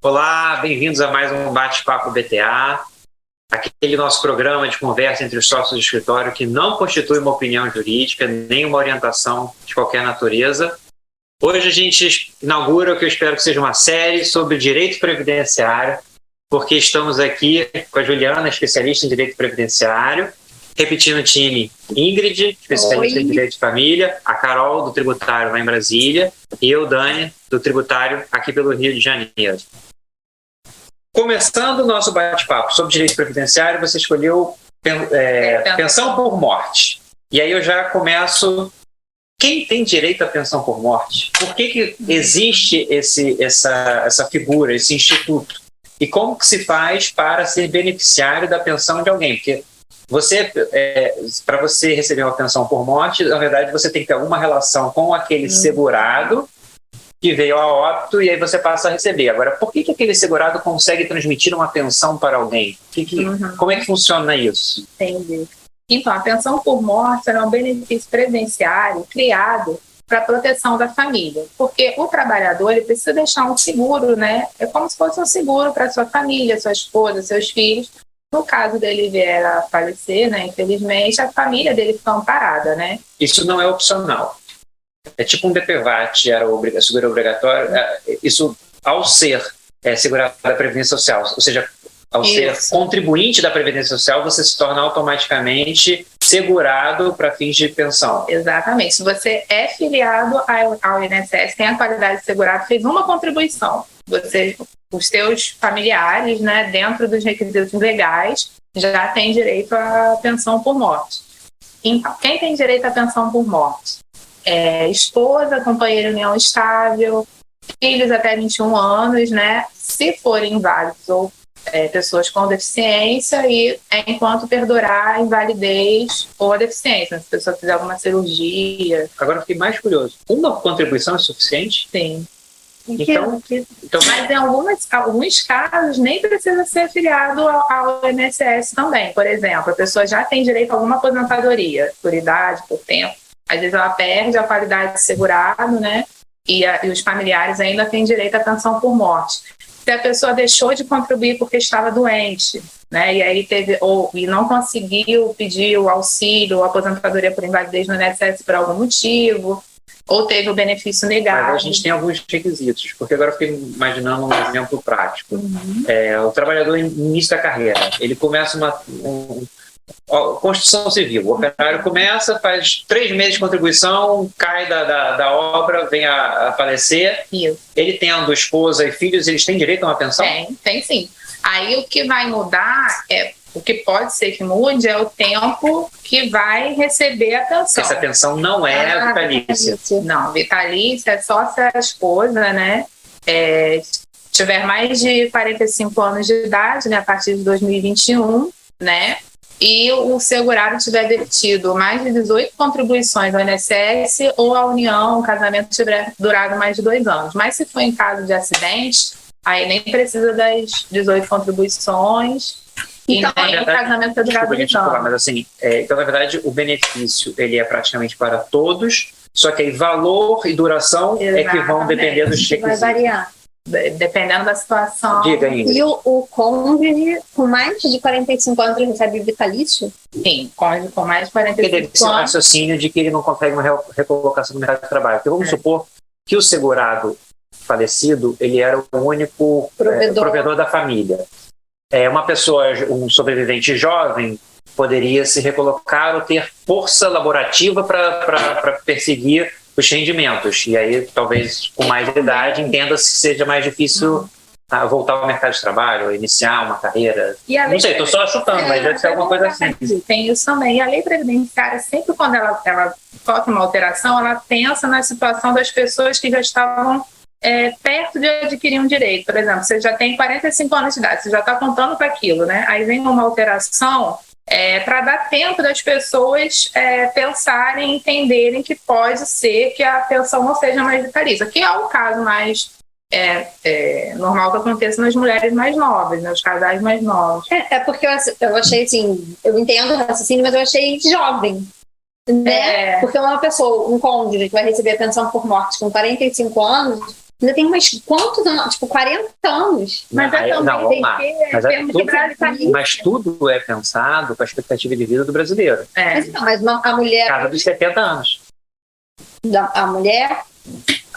Olá, bem-vindos a mais um Bate-Papo BTA, aquele nosso programa de conversa entre os sócios do escritório que não constitui uma opinião jurídica, nem uma orientação de qualquer natureza. Hoje a gente inaugura o que eu espero que seja uma série sobre direito previdenciário, porque estamos aqui com a Juliana, especialista em direito previdenciário, repetindo o time, Ingrid, especialista em direito de família, a Carol, do tributário lá em Brasília, e eu, Dani, do tributário aqui pelo Rio de Janeiro. Começando o nosso bate-papo sobre direito previdenciário, você escolheu pensão por morte. E aí eu já começo. Quem tem direito à pensão por morte? Por que existe essa figura, esse instituto? E como que se faz para ser beneficiário da pensão de alguém? Porque para você receber uma pensão por morte, na verdade você tem que ter alguma relação com aquele segurado que veio a óbito e aí você passa a receber. Agora, por que aquele segurado consegue transmitir uma pensão para alguém? Como é que funciona isso? Entendi. Então, a pensão por morte é um benefício previdenciário criado para a proteção da família, porque o trabalhador ele precisa deixar um seguro, né? É como se fosse um seguro para sua família, sua esposa, seus filhos. No caso dele vier a falecer, né? Infelizmente, a família dele fica amparada, né? Isso não é opcional. É tipo um DPVAT, era seguro obrigatório. Isso, ao ser segurado da Previdência Social, ou seja, ao ser contribuinte da Previdência Social, você se torna automaticamente segurado para fins de pensão. Exatamente. Se você é filiado ao INSS, tem a qualidade de segurado, fez uma contribuição. Os seus familiares, né, dentro dos requisitos legais, já tem direito à pensão por morte. Então, quem tem direito à pensão por morte? Esposa, companheiro de união estável, filhos até 21 anos, né? Se forem inválidos ou pessoas com deficiência e enquanto perdurar a invalidez ou a deficiência, se a pessoa fizer alguma cirurgia. Agora eu fiquei mais curioso. Uma contribuição é suficiente? Sim. Então, mas em alguns casos nem precisa ser afiliado ao INSS também. Por exemplo, a pessoa já tem direito a alguma aposentadoria, por idade, por tempo. Às vezes ela perde a qualidade de segurado, né? E os familiares ainda têm direito à pensão por morte. Se a pessoa deixou de contribuir porque estava doente, né? E aí e não conseguiu pedir o auxílio, a aposentadoria por invalidez no INSS por algum motivo, ou teve o benefício negado. Mas a gente tem alguns requisitos, porque agora eu fiquei imaginando um exemplo prático. O trabalhador no início da carreira, ele começa construção civil. O operário começa, faz 3 meses de contribuição, cai da obra, vem a falecer. Isso. Ele tendo esposa e filhos, eles têm direito a uma pensão? Tem sim. Aí o que vai mudar o que pode ser que mude é o tempo que vai receber a pensão. Essa pensão não é vitalícia. Não, vitalícia é só se a esposa, né, tiver mais de 45 anos de idade, né, a partir de 2021, né, e o segurado tiver tido mais de 18 contribuições ao INSS ou à União, o casamento tiver durado mais de 2 anos. Mas se for em caso de acidente, aí nem precisa das 18 contribuições então, e nem o casamento é durado 2 anos. Mas assim, então na verdade o benefício ele é praticamente para todos, só que aí valor e duração é que vão depender dos requisitos. Vai variar. Dependendo da situação. Diga, Ingrid. E o cônjuge com mais de 45 anos ele recebe vitalício? Sim, cônjuge com mais de 45 anos. Ele deve ser um raciocínio de que ele não consegue uma recolocação no mercado de trabalho. Porque vamos supor que o segurado falecido, ele era o único provedor da família. Uma pessoa, um sobrevivente jovem, poderia se recolocar ou ter força laborativa para perseguir os rendimentos. E aí, talvez, com mais idade, entenda-se que seja mais difícil voltar ao mercado de trabalho, ou iniciar uma carreira. Não sei, estou só chutando, mas deve ser alguma coisa assim. Tem isso também. E a lei previdenciária, sempre quando ela toca uma alteração, ela pensa na situação das pessoas que já estavam perto de adquirir um direito. Por exemplo, você já tem 45 anos de idade, você já está contando para aquilo, né? Aí vem uma alteração para dar tempo das pessoas pensarem, entenderem que pode ser que a pensão não seja mais vitalícia, que é o caso mais normal que aconteça nas mulheres mais novas, nos casais mais novos. Porque eu achei assim, eu entendo o raciocínio, mas eu achei jovem. Né? Porque uma pessoa, um cônjuge que vai receber a pensão por morte com 45 anos, Ainda tem mais quantos anos? Tipo, 40 anos. Mas vamos lá. Mas tudo é pensado com a expectativa de vida do brasileiro. Mas a mulher... Casa dos 70 anos. A mulher...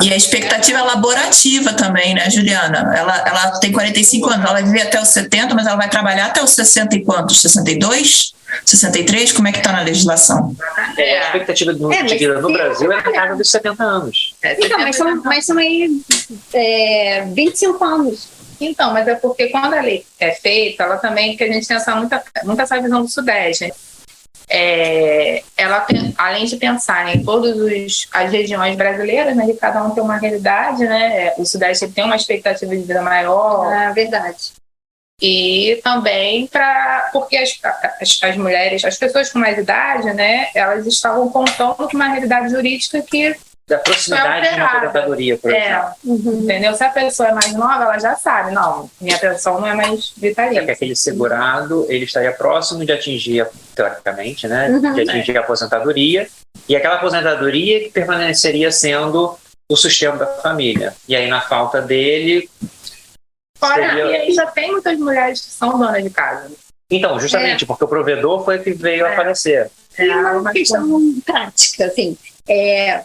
E a expectativa laborativa também, né, Juliana? Ela tem 45 anos, ela vai viver até os 70, mas ela vai trabalhar até os 60 e quantos? 62? 63? Como é que está na legislação? A expectativa de vida no Brasil é na casa dos 70 anos. Então, mas são aí 25 anos. Então, mas é porque quando a lei é feita, ela também, que a gente tem muita essa visão do Sudeste, ela tem, além de pensar em todas as regiões brasileiras, né, que cada um tem uma realidade, né, o Sudeste tem uma expectativa de vida maior. É verdade. E também porque as mulheres, as pessoas com mais idade, né, elas estavam contando com uma realidade jurídica que da proximidade de uma aposentadoria, por exemplo. Entendeu? Se a pessoa é mais nova, ela já sabe, não, minha pensão não é mais vitalícia. É que aquele segurado, ele estaria próximo de atingir, teoricamente, né, de atingir a aposentadoria, e aquela aposentadoria que permaneceria sendo o sustento da família. E aí, na falta dele... Seria... E aí já tem muitas mulheres que são donas de casa. Então, justamente, porque o provedor foi que veio a falecer. É uma questão prática, assim.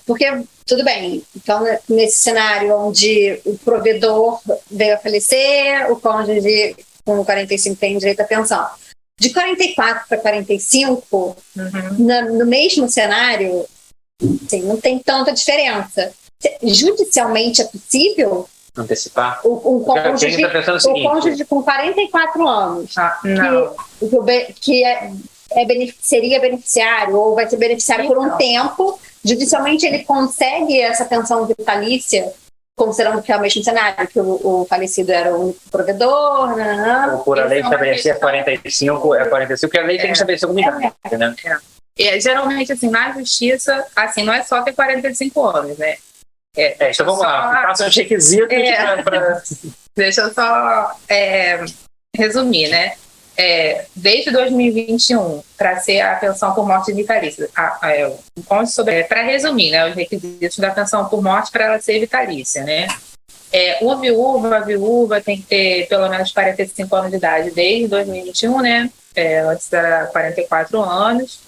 Porque, tudo bem, então, nesse cenário onde o provedor veio a falecer, o cônjuge com 45 tem direito à pensão. De 44 para 45, no mesmo cenário, assim, não tem tanta diferença. Judicialmente é possível antecipar? O cônjuge com 44 anos, que seria beneficiário ou vai ser beneficiário por um tempo, judicialmente ele consegue essa pensão vitalícia, considerando que é o mesmo cenário, que o falecido era o único provedor, ou por a lei estabelecer 45, 45, porque a lei tem que estabelecer alguma idade, né? Geralmente, assim, na justiça, assim, não é só ter 45 anos, né? Então vamos lá, faça os requisitos. Deixa eu só resumir, né? Desde 2021, para ser a pensão por morte vitalícia, para resumir, né, os requisitos da pensão por morte para ela ser vitalícia, né? A viúva tem que ter pelo menos 45 anos de idade desde 2021, né? Antes era 44 anos.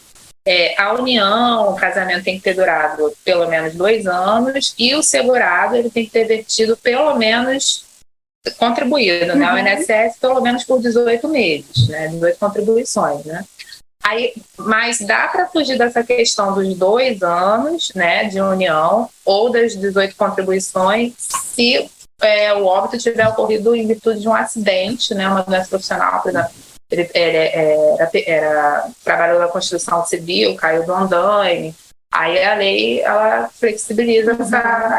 A união, o casamento tem que ter durado pelo menos 2 anos e o segurado ele tem que ter vertido pelo menos contribuído, né? O INSS pelo menos por 18 meses, né? 18 contribuições, né? Mas dá para fugir dessa questão dos 2 anos, né, de união ou das 18 contribuições se o óbito tiver ocorrido em virtude de um acidente, né? Uma doença profissional, por exemplo. Ele trabalhou na construção civil, caiu do andaime. Aí a lei ela flexibiliza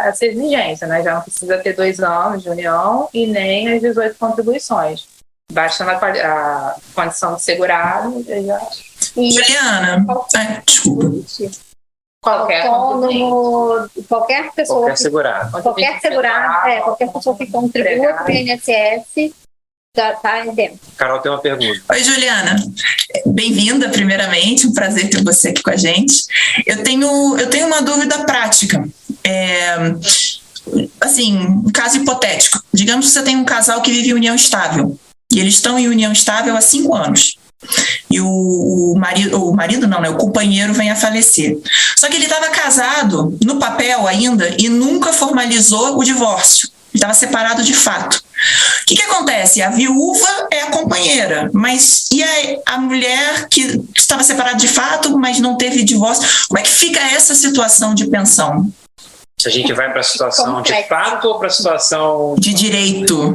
essa exigência, né? Já não precisa ter 2 anos de união e nem as 18 contribuições. Basta a condição de segurado. Juliana, desculpa. Qualquer pessoa. Qualquer segurado. Qualquer pessoa que contribua para o INSS. Tá dentro. Carol tem uma pergunta. Oi, Juliana. Bem-vinda, primeiramente. Um prazer ter você aqui com a gente. Eu tenho uma dúvida prática. Assim, um caso hipotético. Digamos que você tem um casal que vive em união estável. E eles estão em união estável há 5 anos. E o marido não, né? O companheiro vem a falecer. Só que ele estava casado no papel ainda e nunca formalizou o divórcio. Ele estava separado de fato. O que acontece? A viúva é a companheira, mas e a mulher que estava separada de fato, mas não teve divórcio? Como é que fica essa situação de pensão? Se a gente vai para a situação de fato ou para a situação de direito?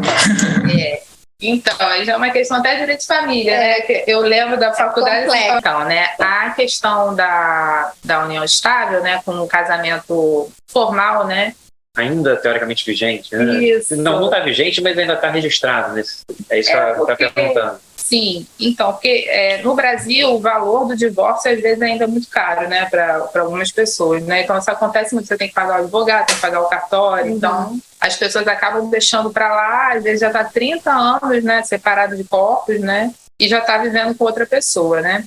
Então, já é uma questão até de direito de família, né? Eu lembro da faculdade então, né? A questão da união estável, né? Com o casamento formal, né? Ainda teoricamente vigente, né? Isso. Não está vigente, mas ainda está registrado. É isso que ela está perguntando. Sim, então, porque no Brasil o valor do divórcio às vezes ainda é muito caro, né, para algumas pessoas, né? Então isso acontece muito, você tem que pagar o advogado, tem que pagar o cartório, então as pessoas acabam deixando para lá, às vezes já está 30 anos, né, separado de corpos, né, e já está vivendo com outra pessoa, né?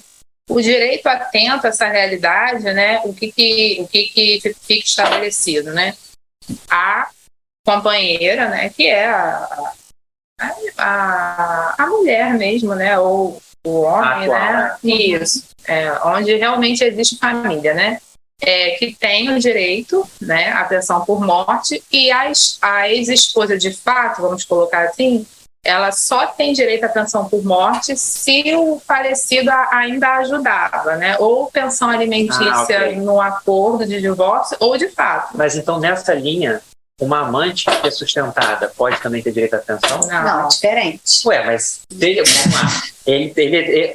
O direito atento a essa realidade, né, o que fica estabelecido, né? companheira, né, que é a mulher mesmo, né, ou o homem, né, isso, onde realmente existe família, né, que tem o direito, né, à pensão por morte, e a ex-esposa de fato, vamos colocar assim, ela só tem direito à pensão por morte se o falecido ainda ajudava, né? Ou pensão alimentícia no acordo de divórcio, ou de fato. Mas então, nessa linha, uma amante que é sustentada pode também ter direito à pensão? Não, é diferente. Ué, mas vamos lá.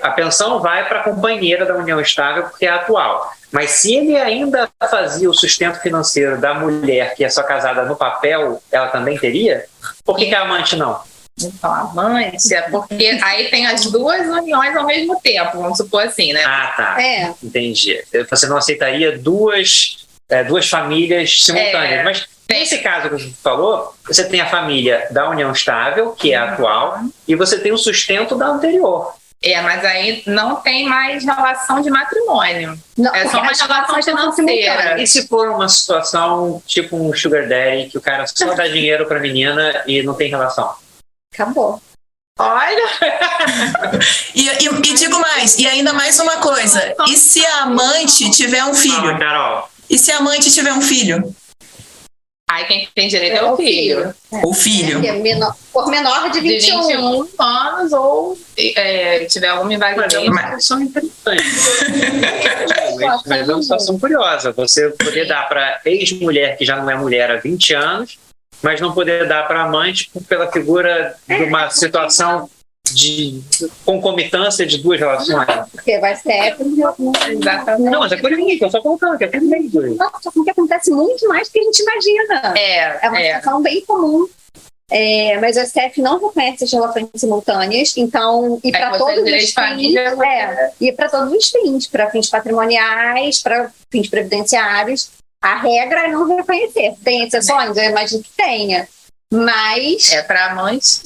A pensão vai para a companheira da união estável porque é atual. Mas se ele ainda fazia o sustento financeiro da mulher que é só casada no papel, ela também teria? Por que a amante não? Então, amante é porque aí tem as duas uniões ao mesmo tempo, vamos supor assim, né? Ah, tá. Entendi. Você não aceitaria duas famílias simultâneas. Mas nesse caso que você falou, você tem a família da união estável, que é a atual, e você tem o sustento da anterior. Mas aí não tem mais relação de matrimônio. Não, é só uma relação financeira. E se for uma situação tipo um sugar daddy, que o cara só dá dinheiro pra menina e não tem relação? Acabou. Olha! E digo mais, e ainda mais uma coisa. E se a amante tiver um filho? Carol. E se a amante tiver um filho? Aí quem tem direito é o filho. O filho. Por menor de 21 anos ou tiver alguma invalidez. Mas são interessantes. Mas é uma situação curiosa. Você poder dar para ex-mulher que já não é mulher há 20 anos, mas não poder dar para amante pela figura de uma situação de concomitância de duas relações. Porque vai ser... Não, mas é curioso, eu só colocando, que é curioso. Não, só que acontece muito mais do que a gente imagina. É uma situação bem comum. Mas o STF não reconhece as relações simultâneas, então, e para todos os fins, e para todos os fins, para fins patrimoniais, para fins previdenciários, a regra é não reconhecer. Tem exceções? Eu imagino que tenha. Mas... para amante...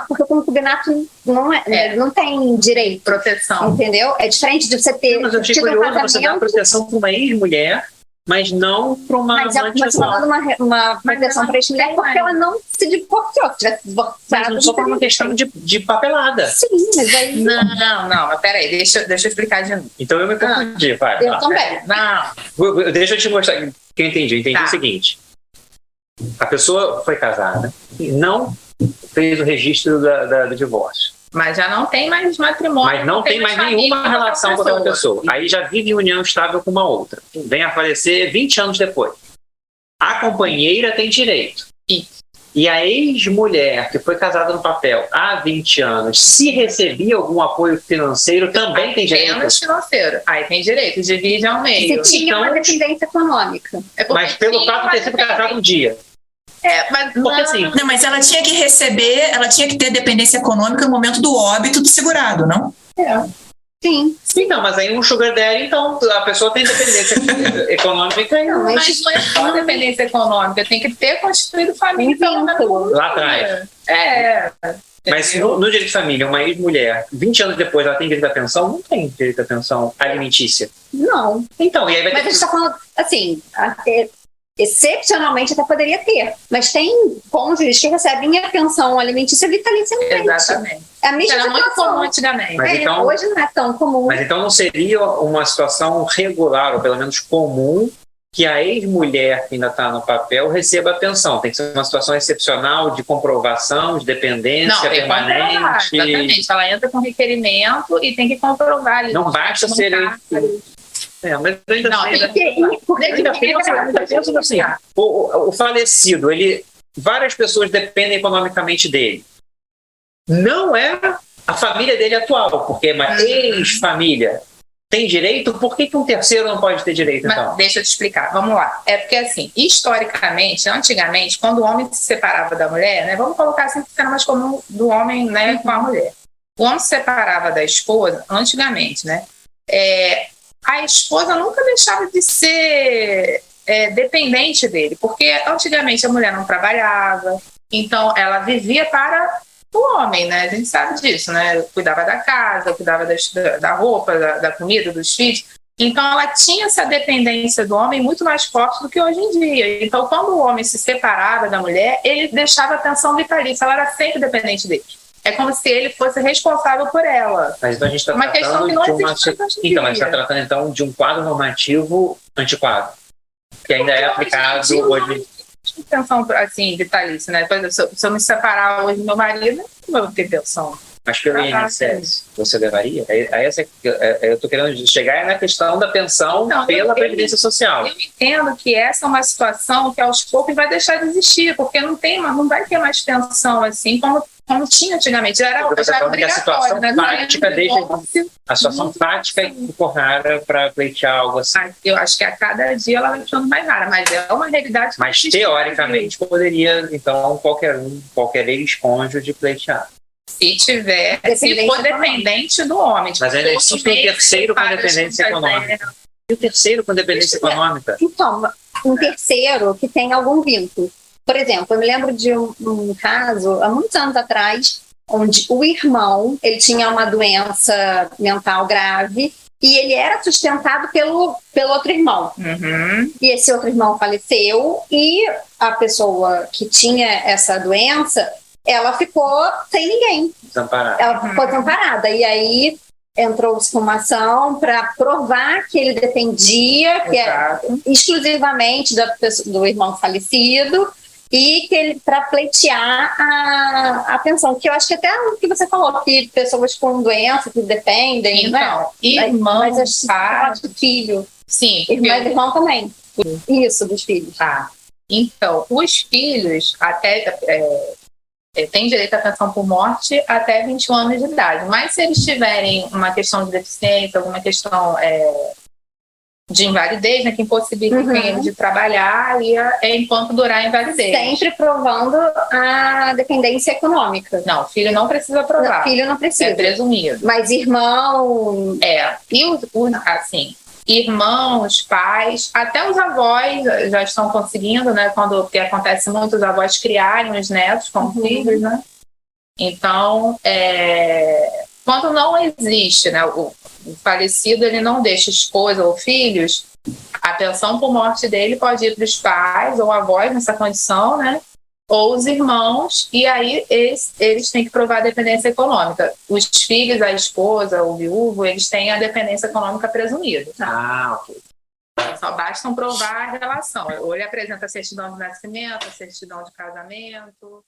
Porque o concubinato não tem direito. Proteção. Entendeu? É diferente de você ter... Mas eu achei curioso você dar proteção para uma ex-mulher, mas não para uma amante atual. Uma proteção para ex-mulher porque ela não se divorciou. Se tivesse divorciado... Mas não só por uma questão de papelada. Sim, mas aí... Não, mas peraí, deixa eu explicar de novo. Então eu me confundi, vai. Eu também. Não. Deixa eu te mostrar que eu entendi. Eu entendi o seguinte. A pessoa foi casada e não fez o registro do divórcio. Mas já não tem mais matrimônio. Mas não tem mais nenhuma relação com aquela pessoa. Aí já vive em união estável com uma outra. Vem a falecer 20 anos depois. A companheira tem direito. E a ex-mulher que foi casada no papel há 20 anos, se recebia algum apoio financeiro, também tem direito? Apenas financeiro. Aí tem direito, divide ao meio. Se tinha uma dependência econômica. Mas pelo fato de ter sido casado um dia. Mas porque assim... Não, mas ela tinha que receber, ela tinha que ter dependência econômica no momento do óbito do segurado, não? Sim. Não, mas aí um sugar daddy, então a pessoa tem dependência econômica. Mas não é só dependência econômica, tem que ter constituído família. Lá atrás. Mas no direito de família, uma ex-mulher, 20 anos depois, ela tem direito à pensão? Não tem direito à pensão alimentícia. Não. Então, e aí vai ter... Mas a gente está falando, assim... Excepcionalmente até poderia ter, mas tem cônjuges que recebem a pensão alimentícia vitaliciamente. Exatamente. É a mesma situação. Muito comum antigamente. Então, hoje não é tão comum. Mas então não seria uma situação regular, ou pelo menos comum, que a ex-mulher que ainda está no papel receba a pensão. Tem que ser uma situação excepcional de comprovação, de dependência permanente. Exatamente. Ela entra com requerimento e tem que comprovar. Ali, não basta ser... mas eu ainda penso assim, o falecido, várias pessoas dependem economicamente dele. Não é a família dele atual, porque é uma ex-família. Tem direito? Por que um terceiro não pode ter direito, então? Mas deixa eu te explicar, vamos lá. É porque, assim, historicamente, antigamente, quando o homem se separava da mulher, né, vamos colocar assim, que era mais comum do homem, né, com a mulher. O homem se separava da esposa, antigamente, né, a esposa nunca deixava de ser dependente dele, porque antigamente a mulher não trabalhava, então ela vivia para o homem, né? A gente sabe disso, né? Cuidava da casa, cuidava da roupa, da comida, dos filhos. Então, ela tinha essa dependência do homem muito mais forte do que hoje em dia. Então, quando o homem se separava da mulher, ele deixava a pensão vitalícia, ela era sempre dependente dele. É como se ele fosse responsável por ela. Mas então a gente está uma questão que não existe mais hoje em Então, a gente dia. está tratando então de um quadro normativo antiquado, que ainda é aplicado hoje. Pensão assim, vitalícia, né? Por exemplo, se eu me separar hoje do meu marido, eu vou ter pensão. Mas pelo INSS, você levaria? Eu estou querendo chegar na questão da pensão pela Previdência Social. Eu entendo que essa é uma situação que aos poucos vai deixar de existir, porque não vai ter mais pensão assim como tinha antigamente. Já era obrigatório, a situação né? prática a situação prática empurrar para pleitear algo assim. Eu acho que a cada dia ela vai ficando mais rara, mas é uma realidade. Mas teoricamente poderia, então, qualquer ex-cônjuge pleitear. Se for dependente do homem. Mas ainda existe um terceiro com dependência econômica. E o terceiro com dependência econômica? Então, um terceiro que tem algum vínculo. Por exemplo, eu me lembro de um caso, há muitos anos atrás, onde o irmão, ele tinha uma doença mental grave e ele era sustentado pelo outro irmão. Uhum. E esse outro irmão faleceu e a pessoa que tinha essa doença, ela ficou sem ninguém. Desamparada. Ela ficou desamparada. E aí entrou-se com uma ação para provar que ele dependia exclusivamente do irmão falecido e que ele para pleitear a pensão. Que eu acho que até o que você falou, que pessoas com doença que dependem, então, irmão, mas acho que filho. Sim. Irmão também. Isso, dos filhos. Então, os filhos até têm direito à pensão por morte até 21 anos de idade. Mas se eles tiverem uma questão de deficiência, alguma questão de invalidez, né, que impossibilita eles de trabalhar, e enquanto durar a invalidez. Sempre provando a dependência econômica. Não, filho não precisa provar. Não, filho não precisa. É presumido. Mas irmão... E assim, irmãos, pais, até os avós já estão conseguindo, né? Porque acontece muito os avós criarem os netos como filhos, né? Então, quando não existe, né? O falecido, ele não deixa esposa ou filhos, a pensão por morte dele pode ir para os pais ou avós nessa condição, né? Ou os irmãos, e aí eles têm que provar a dependência econômica. Os filhos, a esposa, o viúvo, eles têm a dependência econômica presumida. Ok. Só bastam provar a relação. Ou ele apresenta a certidão de nascimento, a certidão de casamento,